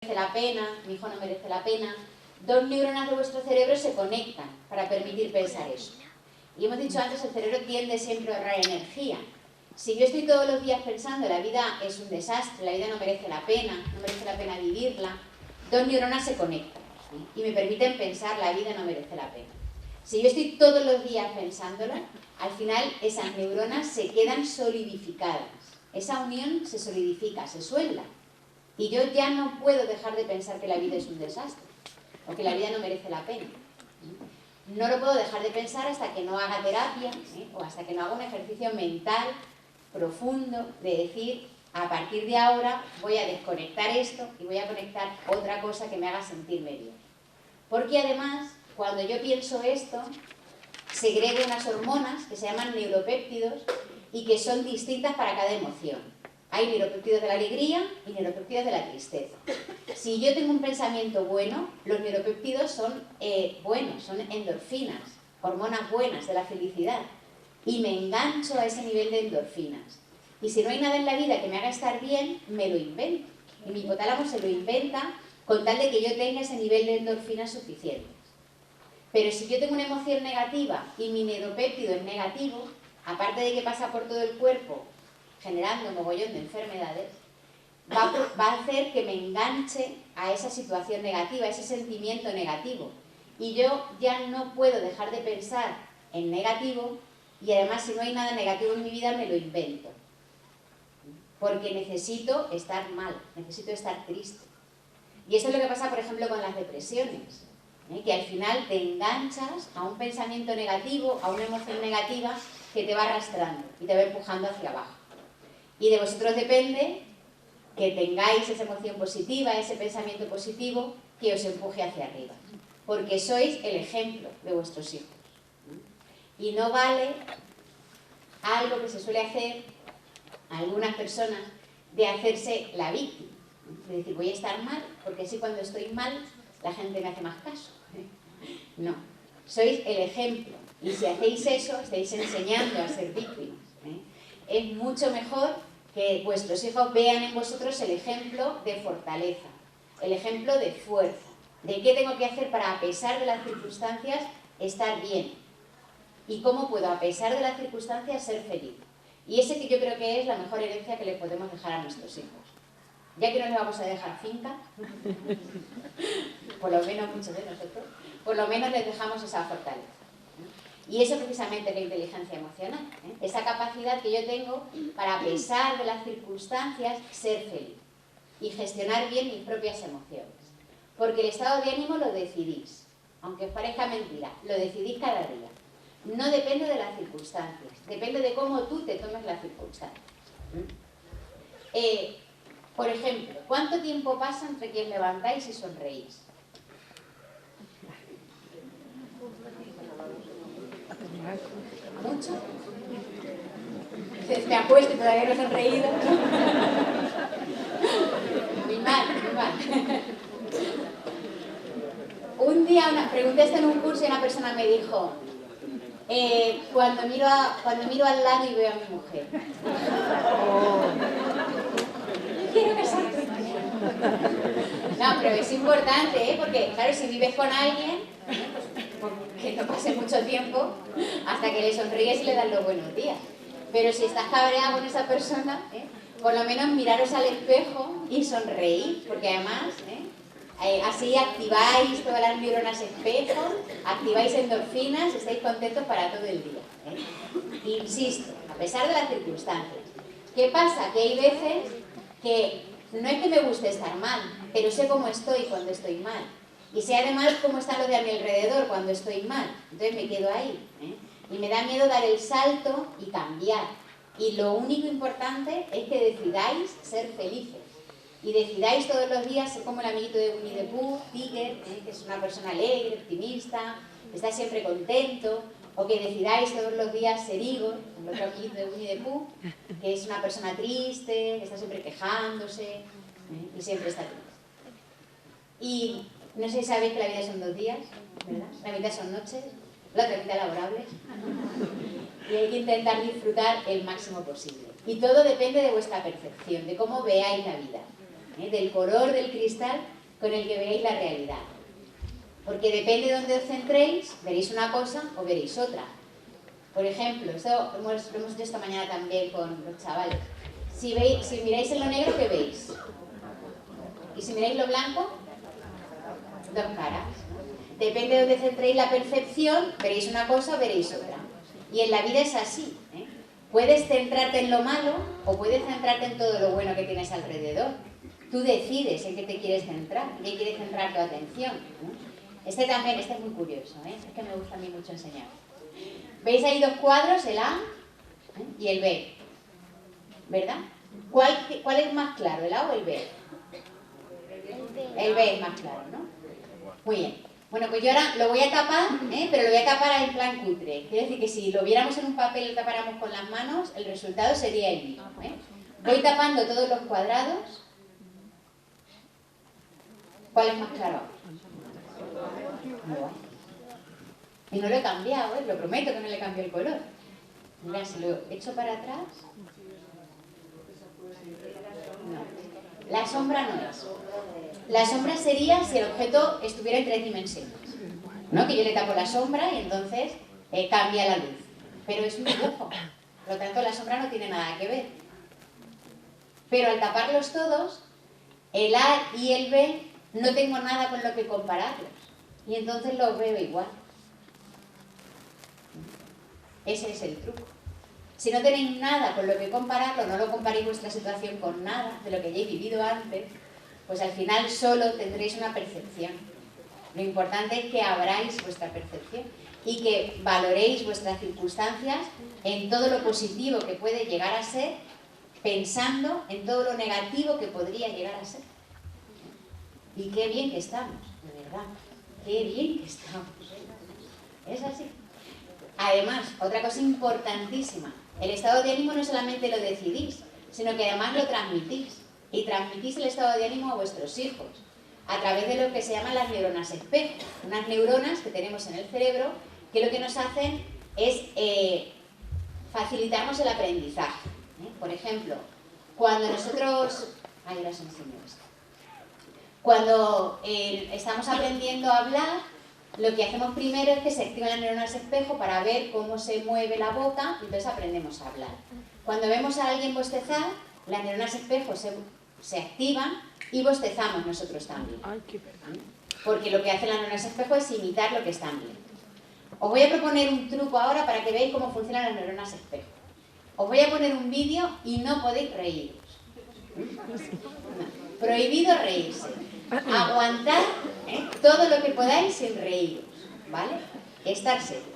merece la pena, mi hijo no merece la pena, dos neuronas de vuestro cerebro se conectan para permitir pensar eso. Y hemos dicho antes, el cerebro tiende siempre a ahorrar energía. Si yo estoy todos los días pensando la vida es un desastre, la vida no merece la pena vivirla, dos neuronas se conectan, ¿sí? Y me permiten pensar la vida no merece la pena. Si yo estoy todos los días pensándolo, al final esas neuronas se quedan solidificadas. Esa unión se solidifica, se suelda. Y yo ya no puedo dejar de pensar que la vida es un desastre o que la vida no merece la pena. No lo puedo dejar de pensar hasta que no haga terapia, o hasta que no haga un ejercicio mental profundo de decir, a partir de ahora voy a desconectar esto y voy a conectar otra cosa que me haga sentirme bien. Porque además, cuando yo pienso esto, segrego unas hormonas que se llaman neuropéptidos y que son distintas para cada emoción. Hay neuropéptidos de la alegría y neuropéptidos de la tristeza. Si yo tengo un pensamiento bueno, los neuropéptidos son buenos, son endorfinas, hormonas buenas de la felicidad. Y me engancho a ese nivel de endorfinas. Y si no hay nada en la vida que me haga estar bien, me lo invento. Y mi hipotálamo se lo inventa con tal de que yo tenga ese nivel de endorfinas suficientes. Pero si yo tengo una emoción negativa y mi neuropéptido es negativo, aparte de que pasa por todo el cuerpo generando mogollón de enfermedades, va a hacer que me enganche a esa situación negativa, a ese sentimiento negativo. Y yo ya no puedo dejar de pensar en negativo y además si no hay nada negativo en mi vida me lo invento. Porque necesito estar mal, necesito estar triste. Y esto es lo que pasa, por ejemplo, con las depresiones, que al final te enganchas a un pensamiento negativo, a una emoción negativa que te va arrastrando y te va empujando hacia abajo. Y de vosotros depende que tengáis esa emoción positiva, ese pensamiento positivo que os empuje hacia arriba. Porque sois el ejemplo de vuestros hijos. Y no vale algo que se suele hacer a algunas personas de hacerse la víctima. De decir, voy a estar mal, porque así cuando estoy mal la gente me hace más caso. No, sois el ejemplo. Y si hacéis eso, estáis enseñando a ser víctimas. Es mucho mejor que vuestros hijos vean en vosotros el ejemplo de fortaleza, el ejemplo de fuerza, de qué tengo que hacer para, a pesar de las circunstancias, estar bien. Y cómo puedo, a pesar de las circunstancias, ser feliz. Y ese que yo creo que es la mejor herencia que le podemos dejar a nuestros hijos. Ya que no les vamos a dejar finca, por lo menos muchos de nosotros, por lo menos les dejamos esa fortaleza. Y eso precisamente es la inteligencia emocional, esa capacidad que yo tengo para, a pesar de las circunstancias, ser feliz y gestionar bien mis propias emociones. Porque el estado de ánimo lo decidís, aunque os parezca mentira, lo decidís cada día. No depende de las circunstancias, depende de cómo tú te tomes las circunstancias. Por ejemplo, ¿cuánto tiempo pasa entre que os levantáis y sonreís? ¿Mucho? Me apuesto y todavía no he sonreído. Muy mal, muy mal. Un día pregunté esto en un curso y una persona me dijo, cuando miro al lado y veo a mi mujer. Quiero casarme. No, pero es importante, porque claro, si vives con alguien, pues, que no pase mucho tiempo hasta que le sonríes y le das los buenos días. Pero si estás cabreada con esa persona, por lo menos miraros al espejo y sonreír, porque además así activáis todas las neuronas espejo, activáis endorfinas, estáis contentos para todo el día. Insisto, a pesar de las circunstancias. ¿Qué pasa? Que hay veces que no es que me guste estar mal, pero sé cómo estoy cuando estoy mal. Y sé además cómo están los de a mi alrededor cuando estoy mal. Entonces me quedo ahí. Y me da miedo dar el salto y cambiar. Y lo único importante es que decidáis ser felices. Y decidáis todos los días ser como el amiguito de Winnie the Pooh, Tiger, que es una persona alegre, optimista, que está siempre contento. O que decidáis todos los días ser Igor, el otro amiguito de Winnie the Pooh, que es una persona triste, que está siempre quejándose y siempre está triste. Y no sé si sabéis que la vida son 2 días, ¿verdad? La mitad son noches, la otra mitad laborables. Y hay que intentar disfrutar el máximo posible. Y todo depende de vuestra percepción, de cómo veáis la vida. del color del cristal con el que veáis la realidad. Porque depende de dónde os centréis, veréis una cosa o veréis otra. Por ejemplo, esto lo hemos hecho esta mañana también con los chavales. Si miráis en lo negro, ¿qué veis? Y si miráis lo blanco, dos caras. Depende de dónde centréis la percepción, veréis una cosa o veréis otra. Y en la vida es así. Puedes centrarte en lo malo o puedes centrarte en todo lo bueno que tienes alrededor. Tú decides en qué te quieres centrar, en qué quieres centrar tu atención. Este es muy curioso, es que me gusta a mí mucho enseñar. ¿Veis ahí dos cuadros, el A y el B? ¿Verdad? ¿Cuál es más claro, el A o el B? El B es más claro, ¿no? Muy bien. Bueno, pues yo ahora lo voy a tapar, pero lo voy a tapar en plan cutre. Quiere decir que si lo viéramos en un papel y lo tapáramos con las manos, el resultado sería el mismo. Voy tapando todos los cuadrados. ¿Cuál es más claro? Y no lo he cambiado, lo prometo que no le cambio el color. Mira, si lo echo para atrás... No. La sombra no es. La sombra sería si el objeto estuviera en 3 dimensiones, ¿no? Que yo le tapo la sombra y entonces cambia la luz. Pero es un dibujo. Por lo tanto, la sombra no tiene nada que ver. Pero al taparlos todos, el A y el B no tengo nada con lo que compararlos. Y entonces los veo igual. Ese es el truco. Si no tenéis nada con lo que compararlo, no lo comparéis vuestra situación con nada de lo que hayáis vivido antes, pues al final solo tendréis una percepción. Lo importante es que abráis vuestra percepción y que valoréis vuestras circunstancias en todo lo positivo que puede llegar a ser, pensando en todo lo negativo que podría llegar a ser. Y qué bien que estamos, de verdad. Qué bien que estamos. Es así. Además, otra cosa importantísima, el estado de ánimo no solamente lo decidís, sino que además lo transmitís. Y transmitís el estado de ánimo a vuestros hijos, a través de lo que se llaman las neuronas espejo. Unas neuronas que tenemos en el cerebro que lo que nos hacen es facilitarnos el aprendizaje. Por ejemplo, cuando nosotros... Ahí os enseño esto. Cuando estamos aprendiendo a hablar, lo que hacemos primero es que se activan las neuronas espejo para ver cómo se mueve la boca y entonces aprendemos a hablar. Cuando vemos a alguien bostezar, las neuronas espejo se activan y bostezamos nosotros también. Porque lo que hacen las neuronas espejo es imitar lo que están viendo. Os voy a proponer un truco ahora para que veáis cómo funcionan las neuronas espejo. Os voy a poner un vídeo y no podéis reíros. No. Prohibido reírse. Aguantad todo lo que podáis sin reíros, ¿vale? Estar serios.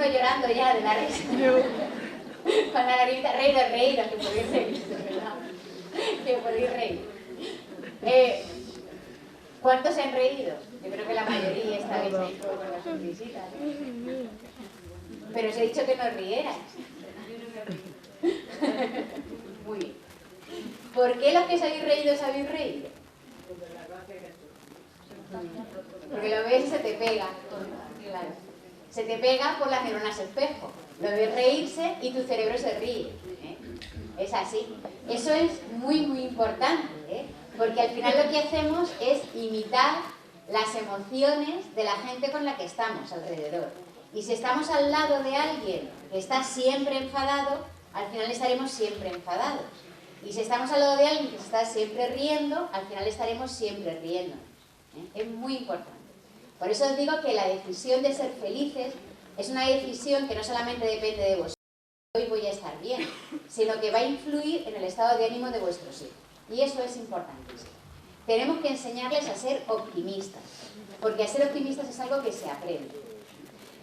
Llorando ya de la risa. Con la lagrimita, reíros, que podéis reír, ¿verdad? Que podéis reír. ¿Cuántos se han reído? Yo creo que la mayoría estáis ahí con las sonrisitas. Pero os he dicho que no rierais. Muy bien. ¿Por qué los que os habéis reído? Porque lo ves y se te pega. Claro. Se te pega por las neuronas espejo. Lo ves reírse y tu cerebro se ríe. Es así. Eso es muy, muy importante, porque al final lo que hacemos es imitar las emociones de la gente con la que estamos alrededor. Y si estamos al lado de alguien que está siempre enfadado, al final estaremos siempre enfadados. Y si estamos al lado de alguien que se está siempre riendo, al final estaremos siempre riendo. Es muy importante. Por eso os digo que la decisión de ser felices es una decisión que no solamente depende de vosotros, hoy voy a estar bien, sino que va a influir en el estado de ánimo de vuestros hijos. Y eso es importantísimo. Tenemos que enseñarles a ser optimistas, porque a ser optimistas es algo que se aprende.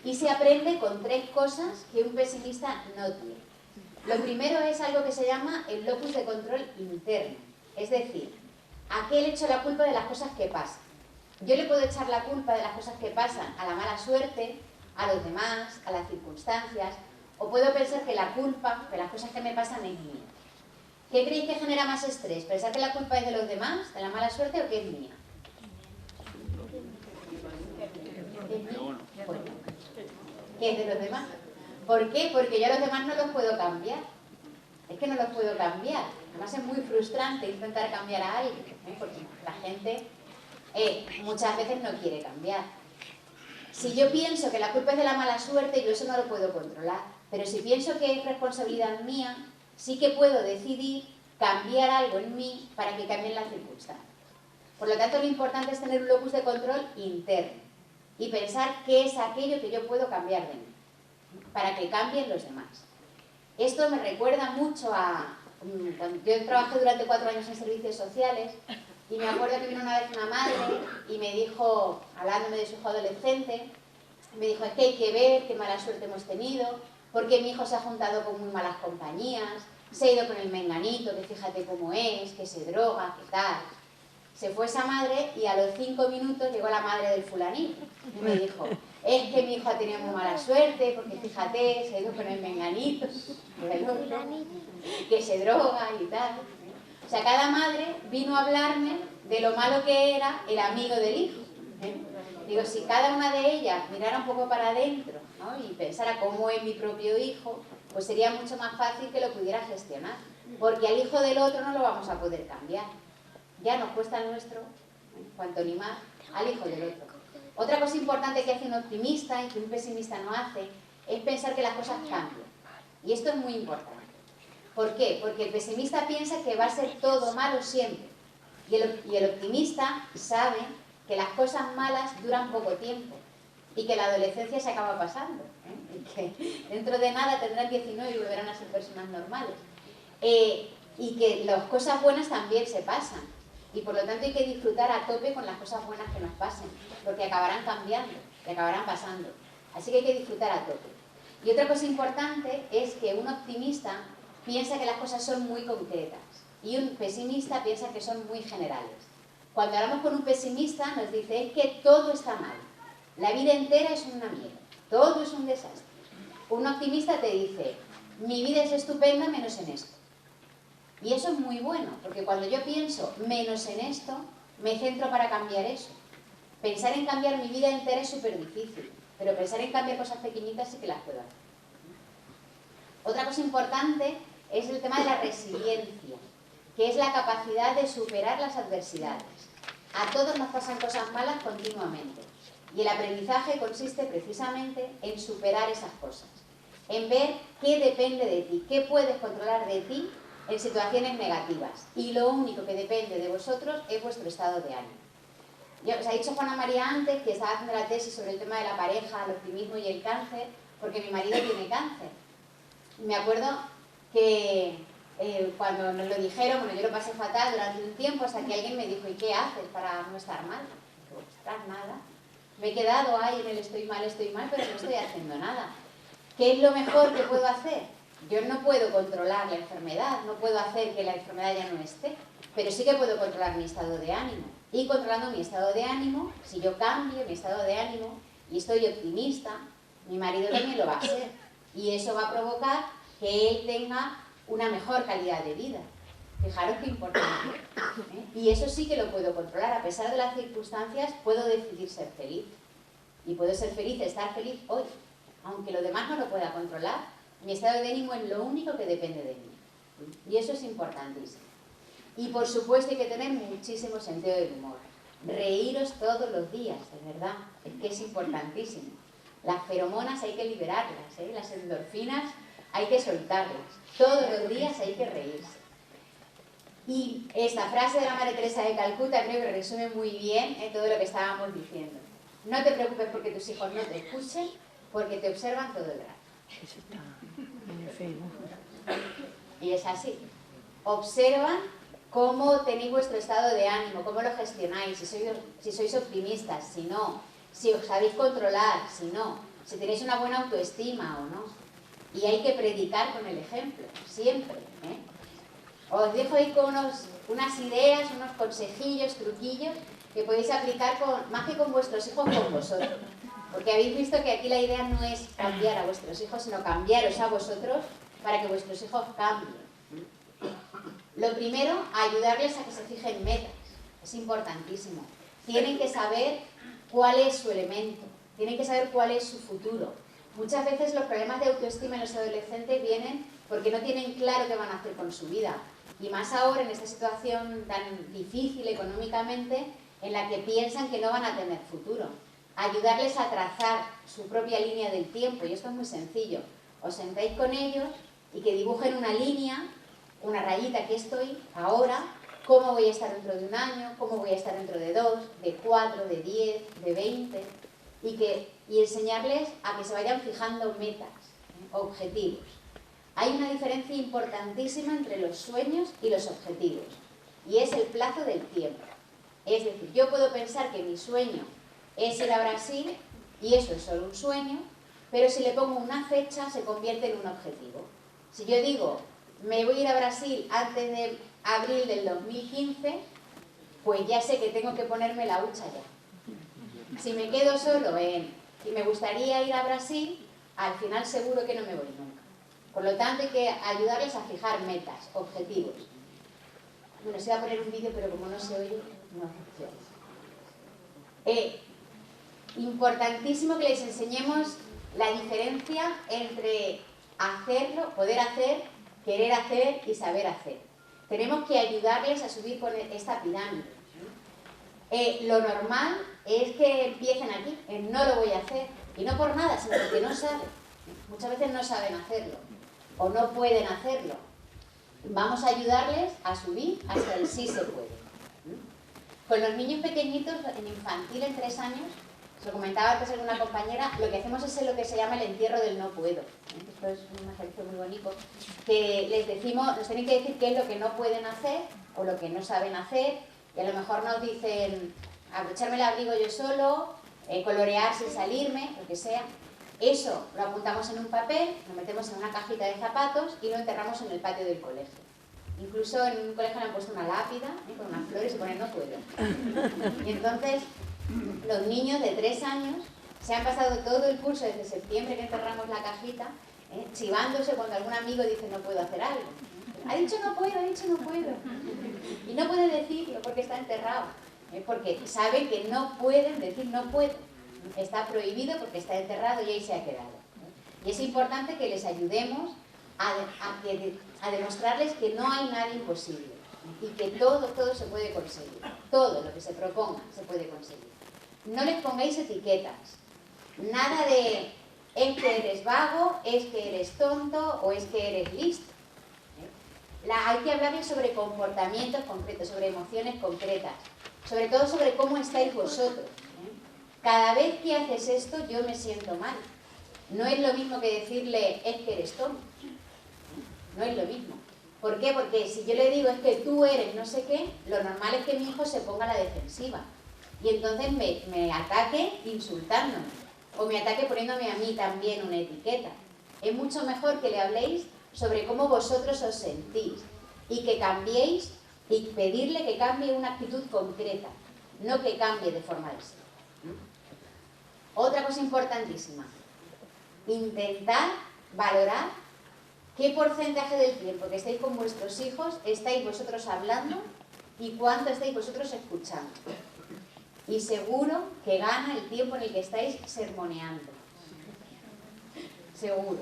Y se aprende con 3 cosas que un pesimista no tiene. Lo primero es algo que se llama el locus de control interno, es decir, ¿a qué le echo la culpa de las cosas que pasan? Yo le puedo echar la culpa de las cosas que pasan a la mala suerte, a los demás, a las circunstancias, o puedo pensar que la culpa de las cosas que me pasan es mía. ¿Qué creéis que genera más estrés? ¿Pensar que la culpa es de los demás, de la mala suerte, o que es mía? ¿Es mía? Bueno, ¿qué es de los demás? ¿Por qué? Porque yo a los demás no los puedo cambiar. Es que no los puedo cambiar. Además es muy frustrante intentar cambiar a alguien, porque la gente muchas veces no quiere cambiar. Si yo pienso que la culpa es de la mala suerte, yo eso no lo puedo controlar. Pero si pienso que es responsabilidad mía, sí que puedo decidir cambiar algo en mí para que cambien las circunstancias. Por lo tanto, lo importante es tener un locus de control interno y pensar qué es aquello que yo puedo cambiar de mí, para que cambien los demás. Esto me recuerda mucho a... Yo trabajé durante 4 años en servicios sociales y me acuerdo que vino una vez una madre y me dijo, hablándome de su hijo adolescente, me dijo, es que hay que ver qué mala suerte hemos tenido, porque mi hijo se ha juntado con muy malas compañías, se ha ido con el menganito, que fíjate cómo es, que se droga, que tal. Se fue esa madre y a los 5 minutos llegó la madre del fulanito y me dijo, es que mi hijo ha tenido muy mala suerte, porque fíjate, se ha ido con el menganito, que se droga y tal. O sea, cada madre vino a hablarme de lo malo que era el amigo del hijo. Digo, si cada una de ellas mirara un poco para adentro, ¿no?, y pensara cómo es mi propio hijo, pues sería mucho más fácil que lo pudiera gestionar. Porque al hijo del otro no lo vamos a poder cambiar. Ya nos cuesta el nuestro, cuanto ni más, al hijo del otro. Otra cosa importante que hace un optimista y que un pesimista no hace es pensar que las cosas cambian. Y esto es muy importante. ¿Por qué? Porque el pesimista piensa que va a ser todo malo siempre. Y el optimista sabe que las cosas malas duran poco tiempo y que la adolescencia se acaba pasando, y que dentro de nada tendrán 19 y volverán a ser personas normales. Y que las cosas buenas también se pasan. Y por lo tanto hay que disfrutar a tope con las cosas buenas que nos pasen, porque acabarán cambiando y acabarán pasando. Así que hay que disfrutar a tope. Y otra cosa importante es que un optimista piensa que las cosas son muy concretas y un pesimista piensa que son muy generales. Cuando hablamos con un pesimista nos dice, es que todo está mal, la vida entera es una mierda, todo es un desastre. Un optimista te dice, mi vida es estupenda menos en esto. Y eso es muy bueno, porque cuando yo pienso menos en esto, me centro para cambiar eso. Pensar en cambiar mi vida entera es súper difícil, pero pensar en cambiar cosas pequeñitas sí que las puedo hacer. Otra cosa importante es el tema de la resiliencia, que es la capacidad de superar las adversidades. A todos nos pasan cosas malas continuamente, y el aprendizaje consiste precisamente en superar esas cosas, en ver qué depende de ti, qué puedes controlar de ti en situaciones negativas, y lo único que depende de vosotros es vuestro estado de ánimo. Os ha dicho Juana María antes que estaba haciendo la tesis sobre el tema de la pareja, el optimismo y el cáncer, porque mi marido tiene cáncer. Me acuerdo que cuando nos lo dijeron, bueno, yo lo pasé fatal durante un tiempo hasta que alguien me dijo, ¿y qué haces para no estar mal? Digo, ostras, nada. Me he quedado ahí en el estoy mal, pero no estoy haciendo nada. ¿Qué es lo mejor que puedo hacer? Yo no puedo controlar la enfermedad, no puedo hacer que la enfermedad ya no esté, pero sí que puedo controlar mi estado de ánimo. Y controlando mi estado de ánimo, si yo cambio mi estado de ánimo y estoy optimista, mi marido también lo va a ser. Y eso va a provocar que él tenga una mejor calidad de vida. Fijaros qué importante. Y eso sí que lo puedo controlar. A pesar de las circunstancias, puedo decidir ser feliz. Y puedo ser feliz, estar feliz hoy. Aunque lo demás no lo pueda controlar, mi estado de ánimo es lo único que depende de mí. Y eso es importantísimo. Y por supuesto hay que tener muchísimo sentido del humor. reíros todos los días, de verdad, es que es importantísimo. Las feromonas hay que liberarlas, las endorfinas hay que soltarlas, todos los días hay que reírse. Y esta frase de la Madre Teresa de Calcuta creo que resume muy bien todo lo que estábamos diciendo. No te preocupes porque tus hijos no te escuchen, porque te observan todo el rato. Eso está en el Facebook. Y es así. Observan cómo tenéis vuestro estado de ánimo, cómo lo gestionáis, si sois optimistas, si no, si os sabéis controlar, si no, si tenéis una buena autoestima o no. Y hay que predicar con el ejemplo, siempre. Os dejo ahí con unas ideas, unos consejillos, truquillos que podéis aplicar más que con vuestros hijos, con vosotros. Porque habéis visto que aquí la idea no es cambiar a vuestros hijos, sino cambiaros a vosotros para que vuestros hijos cambien. Lo primero, ayudarles a que se fijen metas. Es importantísimo. Tienen que saber cuál es su elemento, tienen que saber cuál es su futuro. Muchas veces los problemas de autoestima en los adolescentes vienen porque no tienen claro qué van a hacer con su vida. Y más ahora en esta situación tan difícil económicamente, en la que piensan que no van a tener futuro. Ayudarles a trazar su propia línea del tiempo, y esto es muy sencillo. Os sentáis con ellos y que dibujen una línea, una rayita, aquí estoy, ahora, cómo voy a estar dentro de un año, cómo voy a estar dentro de 2, de 4, de 10, de 20, y enseñarles a que se vayan fijando metas, objetivos. Hay una diferencia importantísima entre los sueños y los objetivos, y es el plazo del tiempo. Es decir, yo puedo pensar que mi sueño es ir a Brasil, y eso es solo un sueño, pero si le pongo una fecha se convierte en un objetivo. Si yo digo, me voy a ir a Brasil antes de abril del 2015, pues ya sé que tengo que ponerme la hucha ya. Si me quedo solo y me gustaría ir a Brasil, al final seguro que no me voy nunca. Por lo tanto, hay que ayudarles a fijar metas, objetivos. Bueno, se va a poner un vídeo, pero como no se oye, no funciona. Importantísimo que les enseñemos la diferencia entre hacerlo, poder hacer, querer hacer y saber hacer. Tenemos que ayudarles a subir con esta pirámide. Lo normal es que empiecen aquí, no lo voy a hacer, y no por nada, sino porque no saben. Muchas veces no saben hacerlo, o no pueden hacerlo. Vamos a ayudarles a subir hasta el sí se puede. Con los niños pequeñitos, en infantil, en 3 años, se lo comentaba antes a una compañera, lo que hacemos es lo que se llama el entierro del no puedo. Esto es un ejercicio muy bonito, que les decimos, nos tienen que decir qué es lo que no pueden hacer, o lo que no saben hacer, y a lo mejor nos dicen, abrocharme el abrigo yo solo, colorear sin salirme, lo que sea. Eso lo apuntamos en un papel, lo metemos en una cajita de zapatos y lo enterramos en el patio del colegio. Incluso en un colegio le han puesto una lápida con unas flores y ponen no puedo. Y entonces los niños de 3 años se han pasado todo el curso desde septiembre que enterramos la cajita, chivándose cuando algún amigo dice no puedo hacer algo. Ha dicho no puedo, ha dicho no puedo. Y no puede decirlo porque está enterrado. Porque saben que no pueden decir no puedo. Está prohibido porque está enterrado y ahí se ha quedado. Y es importante que les ayudemos a demostrarles que no hay nada imposible y que todo se puede conseguir. Todo lo que se proponga se puede conseguir. No les pongáis etiquetas. Nada de es que eres vago, es que eres tonto o es que eres listo. Hay que hablarles sobre comportamientos concretos, sobre emociones concretas, sobre todo sobre cómo estáis vosotros. Cada vez que haces esto yo me siento mal. No es lo mismo que decirle es que eres tonto. No es lo mismo. ¿Por qué? Porque si yo le digo es que tú eres no sé qué, lo normal es que mi hijo se ponga a la defensiva. Y entonces me ataque insultándome. O me ataque poniéndome a mí también una etiqueta. Es mucho mejor que le habléis sobre cómo vosotros os sentís. Y que cambiéis y pedirle que cambie una actitud concreta. No que cambie de forma de ser. Otra cosa importantísima. Intentar valorar qué porcentaje del tiempo que estáis con vuestros hijos estáis vosotros hablando y cuánto estáis vosotros escuchando. Y seguro que gana el tiempo en el que estáis sermoneando. Seguro.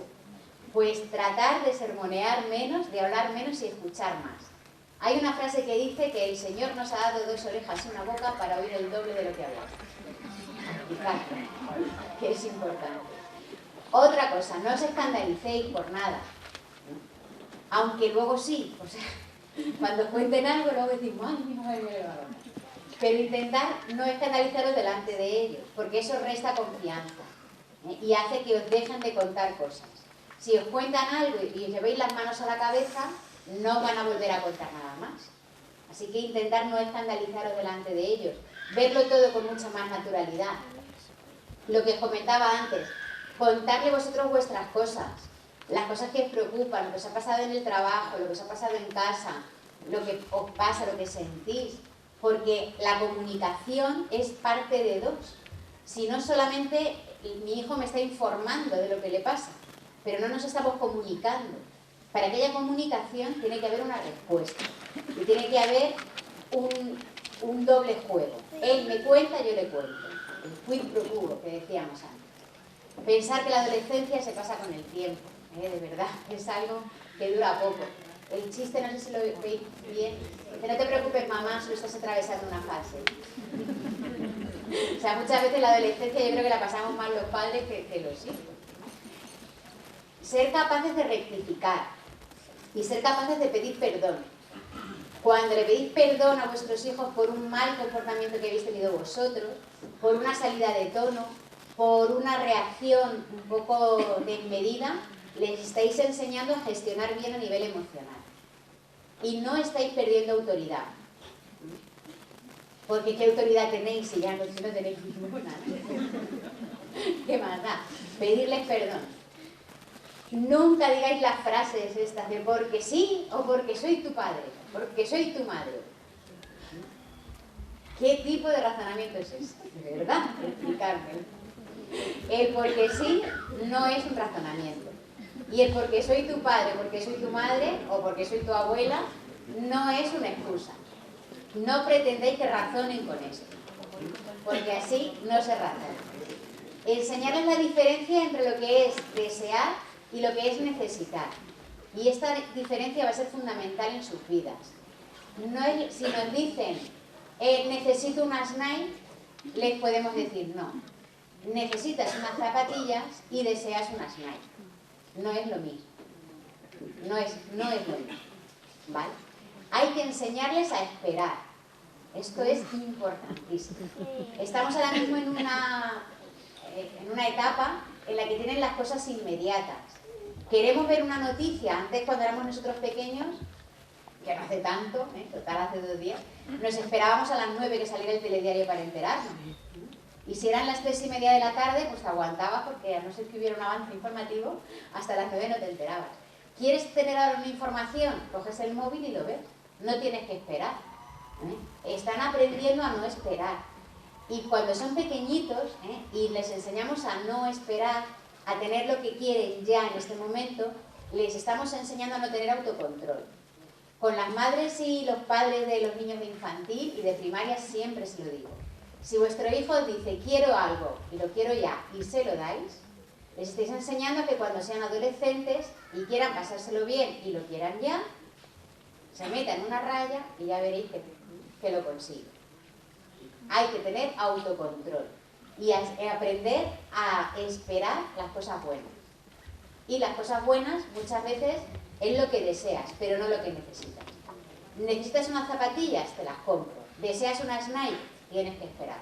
Pues tratar de sermonear menos, de hablar menos y escuchar más. Hay una frase que dice que el Señor nos ha dado 2 orejas y una boca para oír el doble de lo que hablamos. Quizás, que es importante. Otra cosa, no os escandalicéis por nada. Aunque luego sí, o sea, cuando cuenten algo luego decimos, ay, mi madre me va a hablar. Pero intentad no escandalizaros delante de ellos, porque eso resta confianza, y hace que os dejen de contar cosas. Si os cuentan algo y os llevéis las manos a la cabeza, no van a volver a contar nada más. Así que intentad no escandalizaros delante de ellos, verlo todo con mucha más naturalidad. Lo que os comentaba antes, contarle vosotros vuestras cosas, las cosas que os preocupan, lo que os ha pasado en el trabajo, lo que os ha pasado en casa, lo que os pasa, lo que sentís, porque la comunicación es parte de 2. Si no, solamente mi hijo me está informando de lo que le pasa, pero no nos estamos comunicando. Para que haya comunicación tiene que haber una respuesta y tiene que haber un doble juego. Él me cuenta, yo le cuento. El quid pro quo que decíamos antes. Pensar que la adolescencia se pasa con el tiempo, de verdad, es algo que dura poco. El chiste, no sé si lo veis bien, que no te preocupes, mamá, solo estás atravesando una fase. O sea, muchas veces la adolescencia yo creo que la pasamos más los padres que los hijos. Ser capaces de rectificar y ser capaces de pedir perdón. Cuando le pedís perdón a vuestros hijos por un mal comportamiento que habéis tenido vosotros, por una salida de tono, por una reacción un poco desmedida, les estáis enseñando a gestionar bien a nivel emocional. Y no estáis perdiendo autoridad. Porque ¿qué autoridad tenéis si ya no tenéis ninguna? ¿Qué más da? Pedirles perdón. Nunca digáis las frases estas de porque sí o porque soy tu padre, porque soy tu madre. ¿Qué tipo de razonamiento es ese? De verdad, explicarme. El porque sí no es un razonamiento. Y el porque soy tu padre, porque soy tu madre o porque soy tu abuela no es una excusa. No pretendéis que razonen con esto, porque así no se razona. Enseñarles la diferencia entre lo que es desear y lo que es necesitar. Y esta diferencia va a ser fundamental en sus vidas. No es, si nos dicen, necesito unas Nike, les podemos decir no. Necesitas unas zapatillas y deseas unas Nike. No es lo mismo. No es lo mismo. ¿Vale? Hay que enseñarles a esperar. Esto es importantísimo. Estamos ahora mismo en una etapa en la que tienen las cosas inmediatas. Queremos ver una noticia. Antes, cuando éramos nosotros pequeños, que no hace tanto, total hace 2 días, nos esperábamos a las 9 que saliera el telediario para enterarnos. Y si eran las 3:30 de la tarde, pues te aguantabas, porque a no ser que hubiera un avance informativo, hasta las 9 no te enterabas. ¿Quieres tener ahora una información? Coges el móvil y lo ves. No tienes que esperar. Están aprendiendo a no esperar. Y cuando son pequeñitos, y les enseñamos a no esperar, a tener lo que quieren ya en este momento, les estamos enseñando a no tener autocontrol. Con las madres y los padres de los niños de infantil y de primaria siempre se lo digo. Si vuestro hijo dice quiero algo y lo quiero ya y se lo dais, les estáis enseñando que cuando sean adolescentes y quieran pasárselo bien y lo quieran ya, se metan en una raya y ya veréis que lo consiguen. Hay que tener autocontrol y aprender a esperar las cosas buenas. Y las cosas buenas muchas veces es lo que deseas, pero no lo que necesitas. ¿Necesitas unas zapatillas? Te las compro. ¿Deseas unas Nike? Tienes que esperar.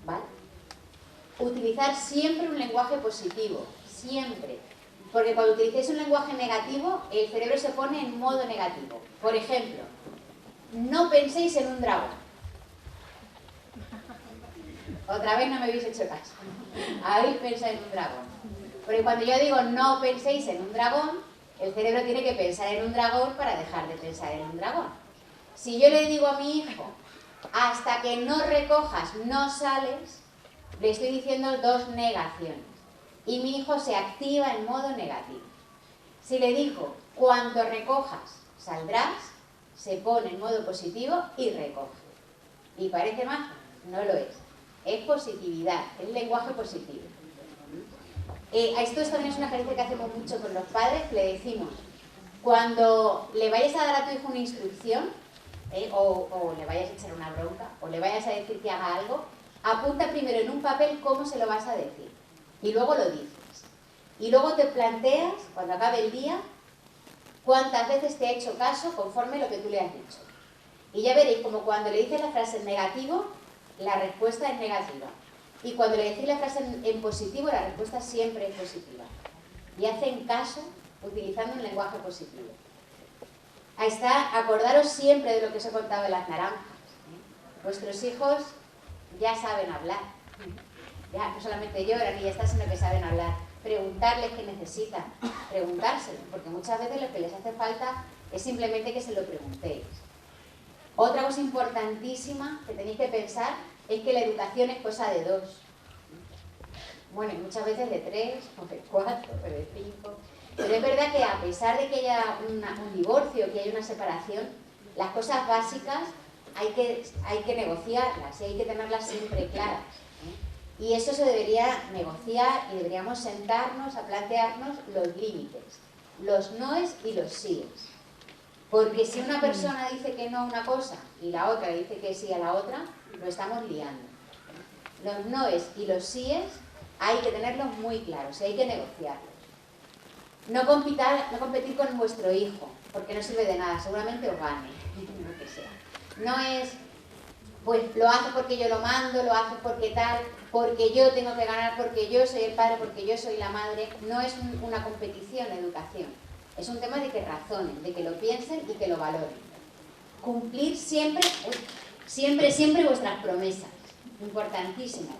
¿Vale? Utilizar siempre un lenguaje positivo, siempre. Porque cuando utilicéis un lenguaje negativo, el cerebro se pone en modo negativo. Por ejemplo, no penséis en un dragón. Otra vez no me habéis hecho caso. Habéis pensado en un dragón. Porque cuando yo digo no penséis en un dragón, el cerebro tiene que pensar en un dragón para dejar de pensar en un dragón. Si yo le digo a mi hijo, hasta que no recojas no sales, le estoy diciendo 2 negaciones. Y mi hijo se activa en modo negativo. Si le digo, cuando recojas saldrás, se pone en modo positivo y recoge. ¿Y parece magia? No lo es. Es positividad, es lenguaje positivo. Esto también es una ejercicio que hacemos mucho con los padres, que le decimos, Cuando le vayas a dar a tu hijo una instrucción, o le vayas a echar una bronca, o le vayas a decir que haga algo, apunta primero en un papel cómo se lo vas a decir. Y luego lo dices. Y luego te planteas, cuando acabe el día, cuántas veces te ha hecho caso conforme lo que tú le has dicho. Y ya veréis como cuando le dices la frase en negativo, la respuesta es negativa. Y cuando le decís la frase en positivo, la respuesta siempre es positiva. Y hacen caso utilizando un lenguaje positivo. Ahí está, acordaros siempre de lo que os he contado de las naranjas. Vuestros hijos ya saben hablar. Ya no solamente lloran y ya está, sino que saben hablar. Preguntarles qué necesitan, preguntárselo, porque muchas veces lo que les hace falta es simplemente que se lo preguntéis. Otra cosa importantísima que tenéis que pensar es que la educación es cosa de 2. Bueno, y muchas veces de 3, o de 4, o de 5. Pero es verdad que a pesar de que haya un divorcio, que haya una separación, las cosas básicas hay que negociarlas y hay que tenerlas siempre claras. Y eso se debería negociar y deberíamos sentarnos a plantearnos los límites, los noes y los síes. Porque si una persona dice que no a una cosa y la otra dice que sí a la otra, lo estamos liando. Los noes y los síes hay que tenerlos muy claros y hay que negociarlos. No competir con vuestro hijo, porque no sirve de nada, seguramente os gane, lo que sea. No es, pues lo haces porque yo lo mando, lo haces porque tal, porque yo tengo que ganar, porque yo soy el padre, porque yo soy la madre. No es una competición de educación, es un tema de que razonen, de que lo piensen y que lo valoren. Cumplir siempre vuestras promesas, importantísimo.